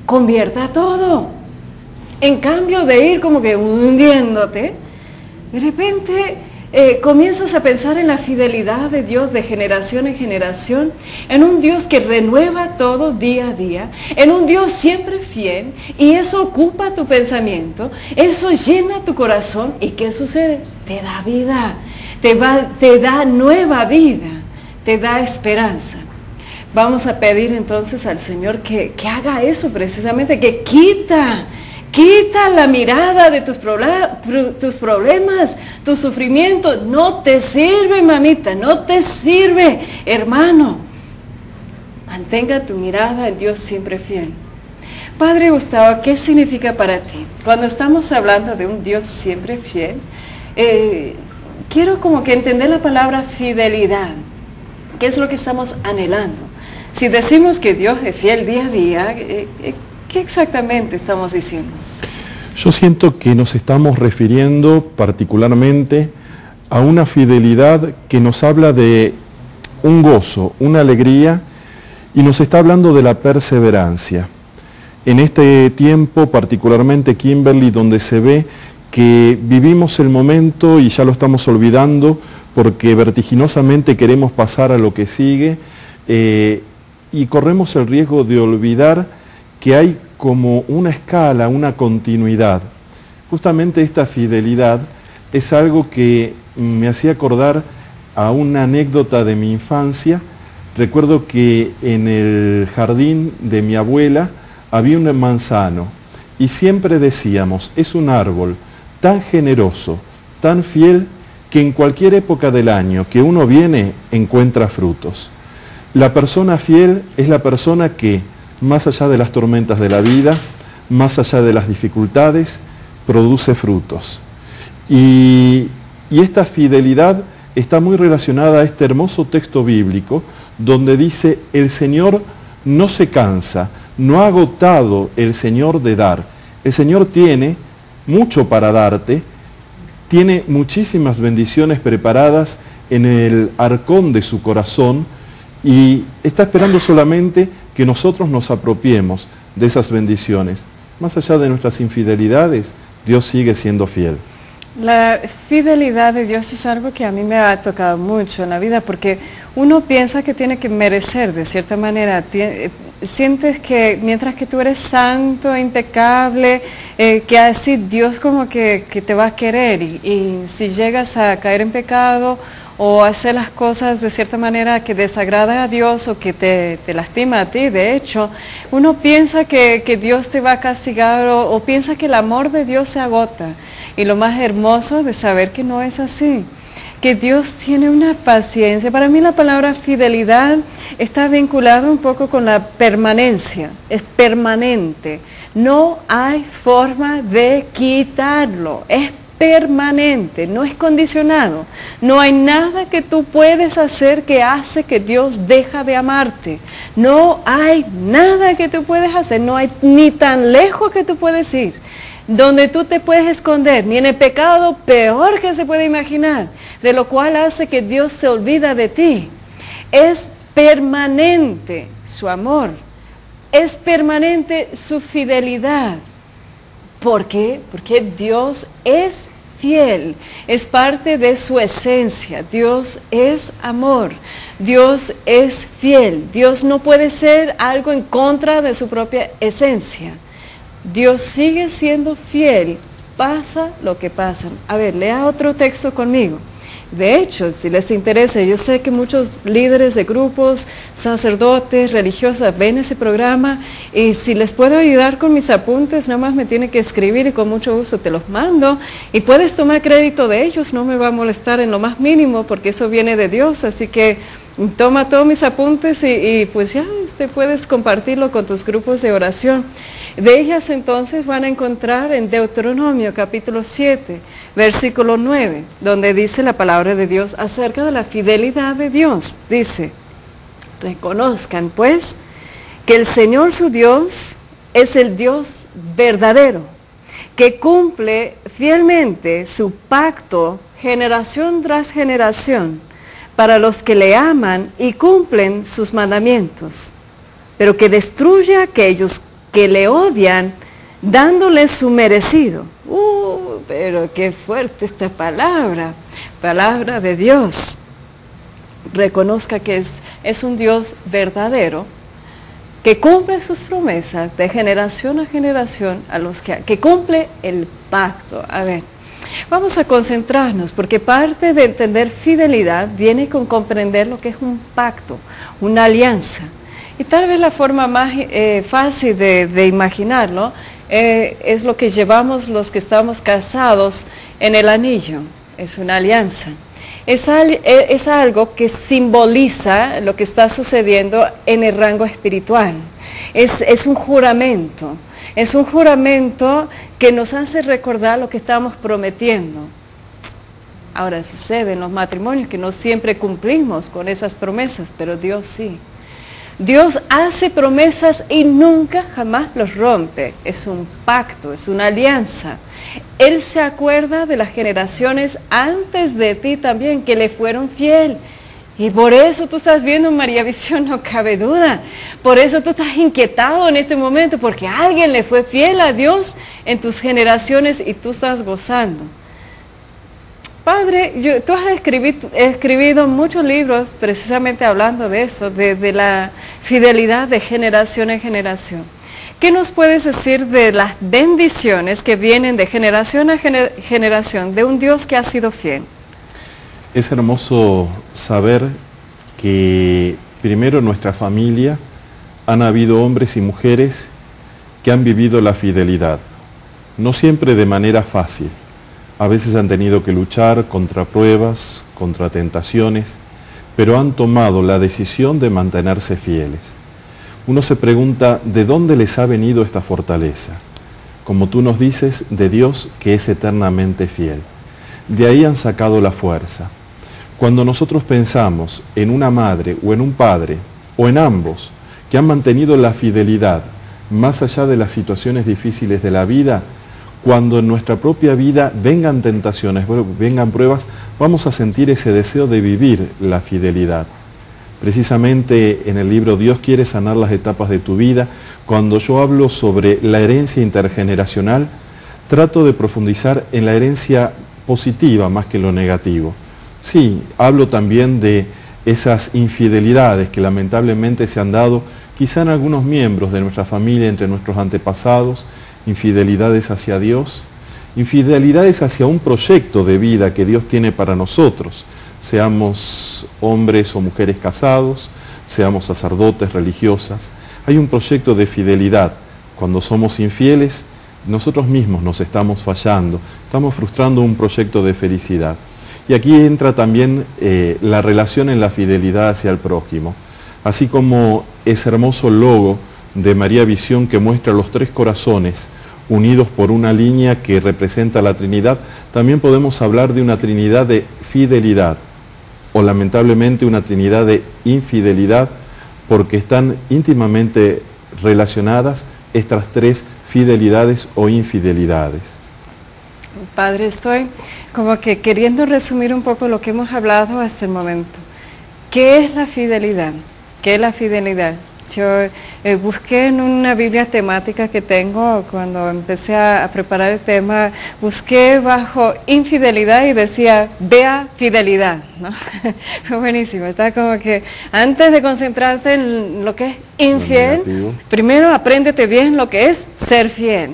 convierta todo. En cambio de ir como que hundiéndote, de repente comienzas a pensar en la fidelidad de Dios de generación en generación, en un Dios que renueva todo día a día, en un Dios siempre fiel, y eso ocupa tu pensamiento, eso llena tu corazón, y ¿qué sucede? Te da vida, te da nueva vida, te da esperanza. Vamos a pedir entonces al Señor que haga eso precisamente, que quita la mirada de tus problemas, tu sufrimiento. No te sirve, mamita, no te sirve, hermano. Mantenga tu mirada en Dios siempre fiel. Padre Gustavo, ¿qué significa para ti? Cuando estamos hablando de un Dios siempre fiel, quiero como que entender la palabra fidelidad. ¿Qué es lo que estamos anhelando? Si decimos que Dios es fiel día a día, ¿qué exactamente estamos diciendo? Yo siento que nos estamos refiriendo particularmente a una fidelidad que nos habla de un gozo, una alegría, y nos está hablando de la perseverancia. En este tiempo, particularmente Kimberly, donde se ve que vivimos el momento y ya lo estamos olvidando porque vertiginosamente queremos pasar a lo que sigue, y corremos el riesgo de olvidar que hay como una escala, una continuidad. Justamente esta fidelidad es algo que me hacía acordar a una anécdota de mi infancia. Recuerdo que en el jardín de mi abuela había un manzano y siempre decíamos, es un árbol tan generoso, tan fiel, que en cualquier época del año que uno viene encuentra frutos. La persona fiel es la persona que, más allá de las tormentas de la vida, más allá de las dificultades, produce frutos. Y esta fidelidad está muy relacionada a este hermoso texto bíblico, donde dice, el Señor no se cansa, no ha agotado el Señor de dar. El Señor tiene mucho para darte, tiene muchísimas bendiciones preparadas en el arcón de su corazón, y está esperando solamente que nosotros nos apropiemos de esas bendiciones. Más allá de nuestras infidelidades, Dios sigue siendo fiel. La fidelidad de Dios es algo que a mí me ha tocado mucho en la vida, porque uno piensa que tiene que merecer de cierta manera. Sientes que mientras que tú eres santo, impecable, que así Dios como que te va a querer, y si llegas a caer en pecado o hacer las cosas de cierta manera que desagrada a Dios o que te lastima a ti, de hecho, uno piensa que Dios te va a castigar o piensa que el amor de Dios se agota. Y lo más hermoso de saber que no es así, que Dios tiene una paciencia. Para mí la palabra fidelidad está vinculada un poco con la permanencia, es permanente. No hay forma de quitarlo, es permanente, no es condicionado. No hay nada que tú puedes hacer que hace que Dios deja de amarte. No hay nada que tú puedes hacer, no hay ni tan lejos que tú puedes ir, donde tú te puedes esconder, ni en el pecado peor que se puede imaginar, de lo cual hace que Dios se olvida de ti. Es permanente su amor, es permanente su fidelidad. ¿Por qué? Porque Dios es fiel, es parte de su esencia. Dios es amor, Dios es fiel. Dios no puede ser algo en contra de su propia esencia. Dios sigue siendo fiel, pasa lo que pasa. A ver, lea otro texto conmigo. De hecho, si les interesa, yo sé que muchos líderes de grupos, sacerdotes, religiosas ven ese programa, y si les puedo ayudar con mis apuntes, nada más me tienen que escribir y con mucho gusto te los mando. Y puedes tomar crédito de ellos, no me va a molestar en lo más mínimo porque eso viene de Dios, así que toma todos mis apuntes y pues ya puedes compartirlo con tus grupos de oración. De ellas entonces van a encontrar en Deuteronomio capítulo 7, versículo 9, donde dice la palabra de Dios acerca de la fidelidad de Dios. Dice, reconozcan pues que el Señor su Dios es el Dios verdadero, que cumple fielmente su pacto generación tras generación para los que le aman y cumplen sus mandamientos, pero que destruye a aquellos que le odian, dándole su merecido. Pero qué fuerte esta palabra, palabra de Dios. Reconozca que es un Dios verdadero, que cumple sus promesas de generación a generación, que cumple el pacto. A ver, vamos a concentrarnos, porque parte de entender fidelidad viene con comprender lo que es un pacto, una alianza. Y tal vez la forma más fácil de imaginarlo es lo que llevamos los que estamos casados en el anillo, es una alianza. Es algo que simboliza lo que está sucediendo en el rango espiritual. Es un juramento. Es un juramento que nos hace recordar lo que estamos prometiendo. Ahora sucede en los matrimonios que no siempre cumplimos con esas promesas, pero Dios sí. Dios hace promesas y nunca, jamás los rompe. Es un pacto, es una alianza. Él se acuerda de las generaciones antes de ti también, que le fueron fiel. Y por eso tú estás viendo María Visión, no cabe duda. Por eso tú estás inquietado en este momento, porque alguien le fue fiel a Dios en tus generaciones y tú estás gozando. Padre, tú has escribido muchos libros precisamente hablando de eso, de la fidelidad de generación en generación. ¿Qué nos puedes decir de las bendiciones que vienen de generación a generación de un Dios que ha sido fiel? Es hermoso saber que primero en nuestra familia han habido hombres y mujeres que han vivido la fidelidad, no siempre de manera fácil. A veces han tenido que luchar contra pruebas, contra tentaciones, pero han tomado la decisión de mantenerse fieles. Uno se pregunta, ¿de dónde les ha venido esta fortaleza? Como tú nos dices, de Dios que es eternamente fiel. De ahí han sacado la fuerza. Cuando nosotros pensamos en una madre o en un padre, o en ambos, que han mantenido la fidelidad más allá de las situaciones difíciles de la vida, cuando en nuestra propia vida vengan tentaciones, vengan pruebas, vamos a sentir ese deseo de vivir la fidelidad. Precisamente en el libro Dios quiere sanar las etapas de tu vida, cuando yo hablo sobre la herencia intergeneracional, trato de profundizar en la herencia positiva más que lo negativo. Sí, hablo también de esas infidelidades que lamentablemente se han dado quizá en algunos miembros de nuestra familia, entre nuestros antepasados, infidelidades hacia Dios, infidelidades hacia un proyecto de vida que Dios tiene para nosotros, seamos hombres o mujeres casados, seamos sacerdotes, religiosas. Hay un proyecto de fidelidad. Cuando somos infieles, nosotros mismos nos estamos fallando, estamos frustrando un proyecto de felicidad. Y aquí entra también la relación en la fidelidad hacia el prójimo. Así como ese hermoso logo de María Visión que muestra los tres corazones unidos por una línea que representa la Trinidad, también podemos hablar de una Trinidad de fidelidad o lamentablemente una Trinidad de infidelidad, porque están íntimamente relacionadas estas tres fidelidades o infidelidades. Padre, estoy como que queriendo resumir un poco lo que hemos hablado hasta el momento. ¿Qué es la fidelidad? ¿Qué es la fidelidad? Yo busqué en una Biblia temática que tengo, cuando empecé a preparar el tema, busqué bajo infidelidad y decía, vea fidelidad, ¿no? Fue buenísimo, está como que antes de concentrarte en lo que es infiel, primero apréndete bien lo que es ser fiel.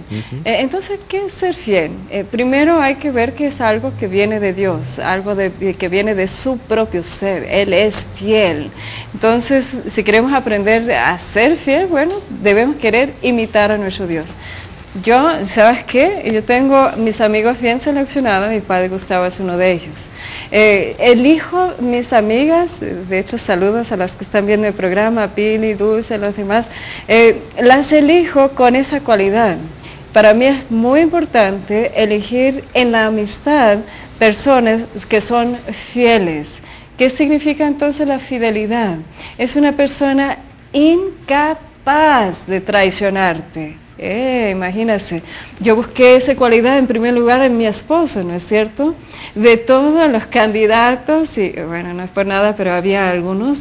Entonces, ¿qué es ser fiel? Primero hay que ver que es algo que viene de Dios, algo que viene de su propio ser. Él es fiel. Entonces, si queremos aprender a ser fiel, bueno, debemos querer imitar a nuestro Dios. Yo, ¿sabes qué? Yo tengo mis amigos bien seleccionados, mi padre Gustavo es uno de ellos. Elijo mis amigas, de hecho saludos a las que están viendo el programa, Pili, Dulce, los demás, las elijo con esa cualidad. Para mí es muy importante elegir en la amistad personas que son fieles. ¿Qué significa entonces la fidelidad? Es una persona incapaz de traicionarte. Imagínense, yo busqué esa cualidad en primer lugar en mi esposo, ¿no es cierto? De todos los candidatos, y bueno, no es por nada, pero había algunos,